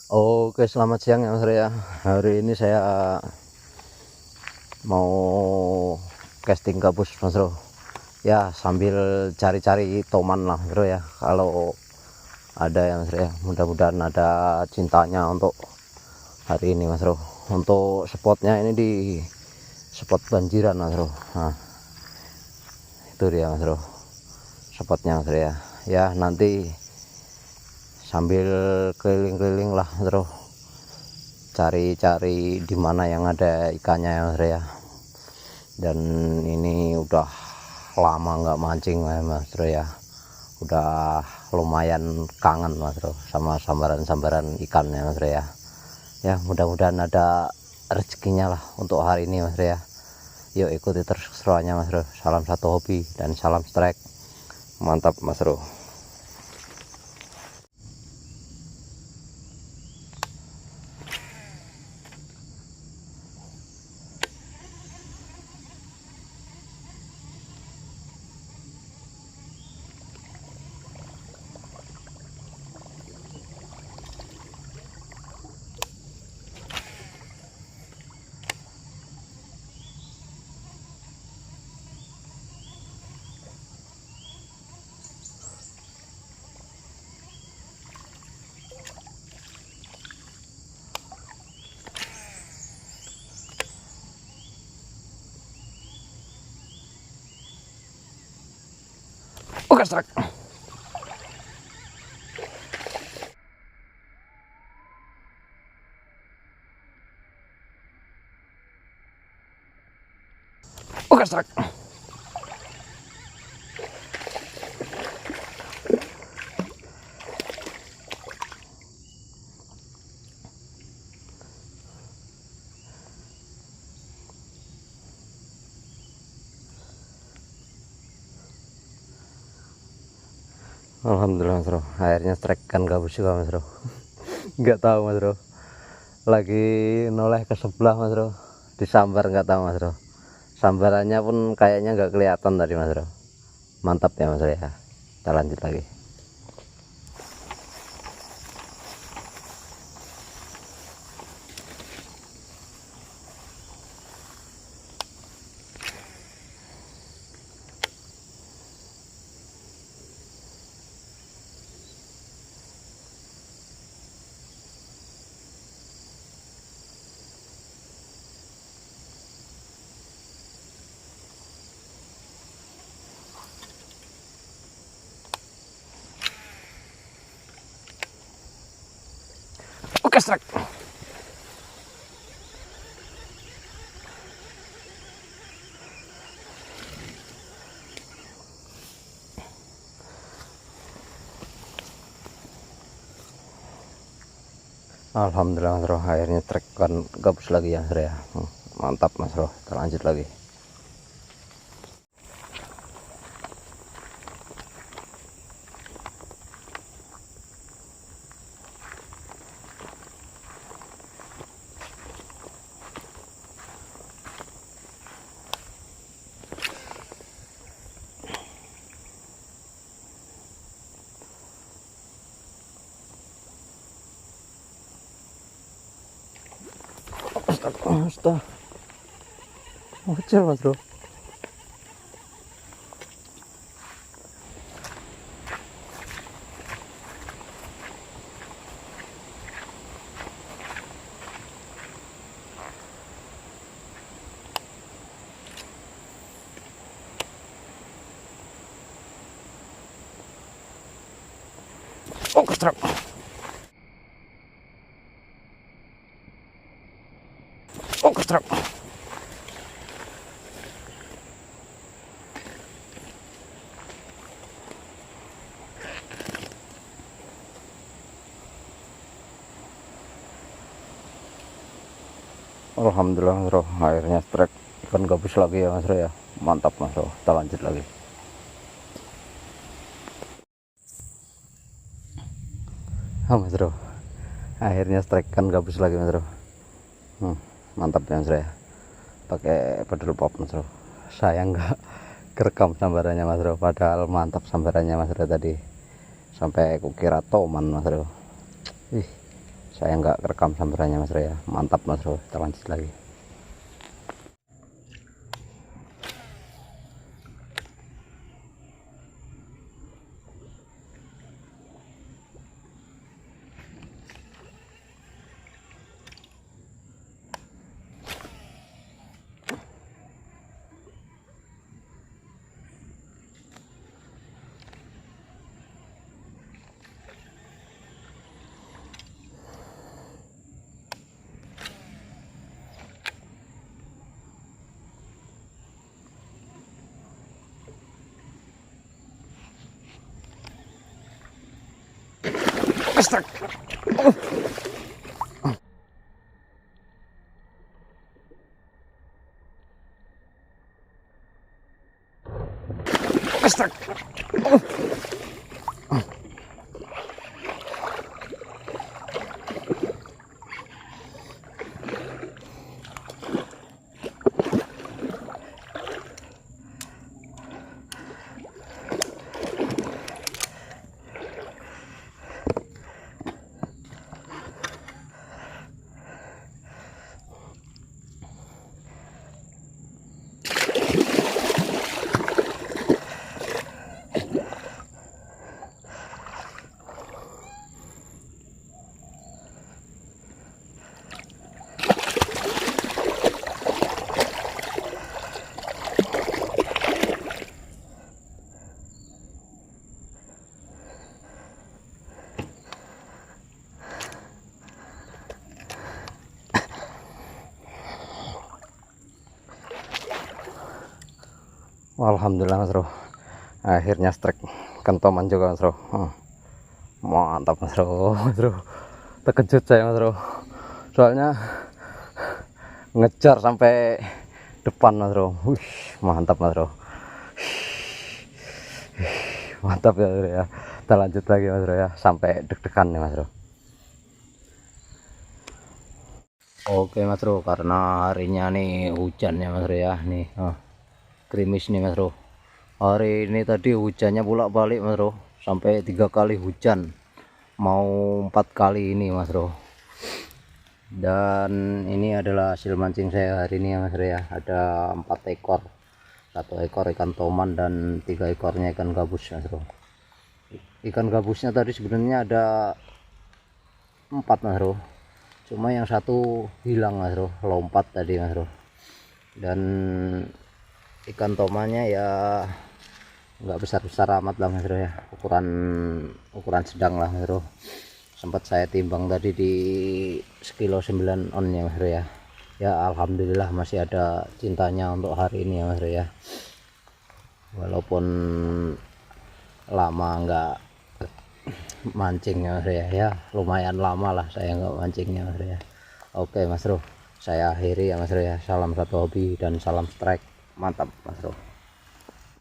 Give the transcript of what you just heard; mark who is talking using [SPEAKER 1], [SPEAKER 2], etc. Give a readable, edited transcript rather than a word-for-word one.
[SPEAKER 1] Oke, selamat siang ya Mas Ria. Hari ini saya mau casting gabus Mas Bro. Ya, sambil cari-cari toman lah Bro ya. Kalau ada ya Mas Ria, mudah-mudahan ada cintanya untuk hari ini Mas Bro. Untuk spotnya ini di spot banjiran Mas Bro. Nah, itu dia Mas Bro. Spotnya Mas Ria. Ya, nanti sambil keliling-keliling lah Mas Bro. Cari-cari di mana yang ada ikannya ya Mas ya. Dan ini udah lama nggak mancing Mas Bro ya, udah lumayan kangen Mas Bro sama sambaran-sambaran ikannya Mas Bro ya. Ya mudah-mudahan ada rezekinya lah untuk hari ini Mas Bro ya. Yuk ikuti terus keseruannya Mas Bro. Salam satu hobi dan salam strike, mantap Mas Bro. Oke strike. Oke strike. Alhamdulillah Mas Bro, akhirnya strike kan gabus juga Mas Bro. Nggak tahu Mas Bro, lagi noleh ke sebelah Mas Bro, disambar nggak tahu Mas Bro. Sambarannya pun kayaknya nggak kelihatan tadi Mas Bro. Mantap ya Mas Bro ya. Kita lanjut lagi. Oke strike. Alhamdulillah Mas Bro, akhirnya strike kan gabus lagi ya Mas Bro ya. Mantap Mas Bro, kita lanjut lagi. Astaga, kecil Mas Bro. Oke strike. Oke strike. Alhamdulillah Mas Bro, akhirnya strike ikan gabus lagi ya Mas Bro ya. Mantap Mas Bro, kita lanjut lagi. Mas Bro, akhirnya strike ikan gabus lagi Mas Bro. Mantap ya Mas Bro ya. Pakai pedal pop Mas Bro. Sayang nggak kerekam sambarannya Mas Bro, padahal mantap sambarannya Mas Bro tadi. Sampai kukira toman Mas Bro. Ih, saya nggak rekam sambarannya Mas Bro ya. Mantap Mas Bro, kita lanjut lagi. Astaga. Astaga. Alhamdulillah Mas Bro, akhirnya strike kentoman juga Mas Bro. Mantap Mas Bro. Mas Bro, terkejut saya Mas Bro, soalnya ngejar sampai depan Mas Bro. Mantap Mas Bro, mantap ya Mas Bro ya. Kita lanjut lagi Mas Bro ya, sampai deg-degan nih Mas Bro. Oke Mas Bro, karena harinya nih hujannya Mas Bro ya, nih gerimis nih Mas Bro. Hari ini tadi hujannya bolak-balik Mas Bro, sampai 3 kali hujan, mau 4 kali ini Mas Bro. Dan ini adalah hasil mancing saya hari ini ya Mas Bro ya. Ada 4 ekor, 1 ekor ikan toman dan 3 ekornya ikan gabus Mas Bro. Ikan gabusnya tadi sebenarnya ada 4 Mas Bro, cuma yang satu hilang Mas Bro, lompat tadi Mas Bro. Dan ikan tomannya ya nggak besar-besar amat lah Mas Bro ya, ukuran sedang lah Mas Bro. Sempat saya timbang tadi di sekilo 9 on ya Mas Bro ya. Ya alhamdulillah masih ada cintanya untuk hari ini ya Mas Bro ya. Walaupun lama nggak mancingnya Mas Bro ya, ya lumayan lama lah saya nggak mancingnya Mas Bro ya. Oke Mas Bro, saya akhiri ya Mas Bro ya. Salam satu hobi dan salam strike. Mantap Mas Bro.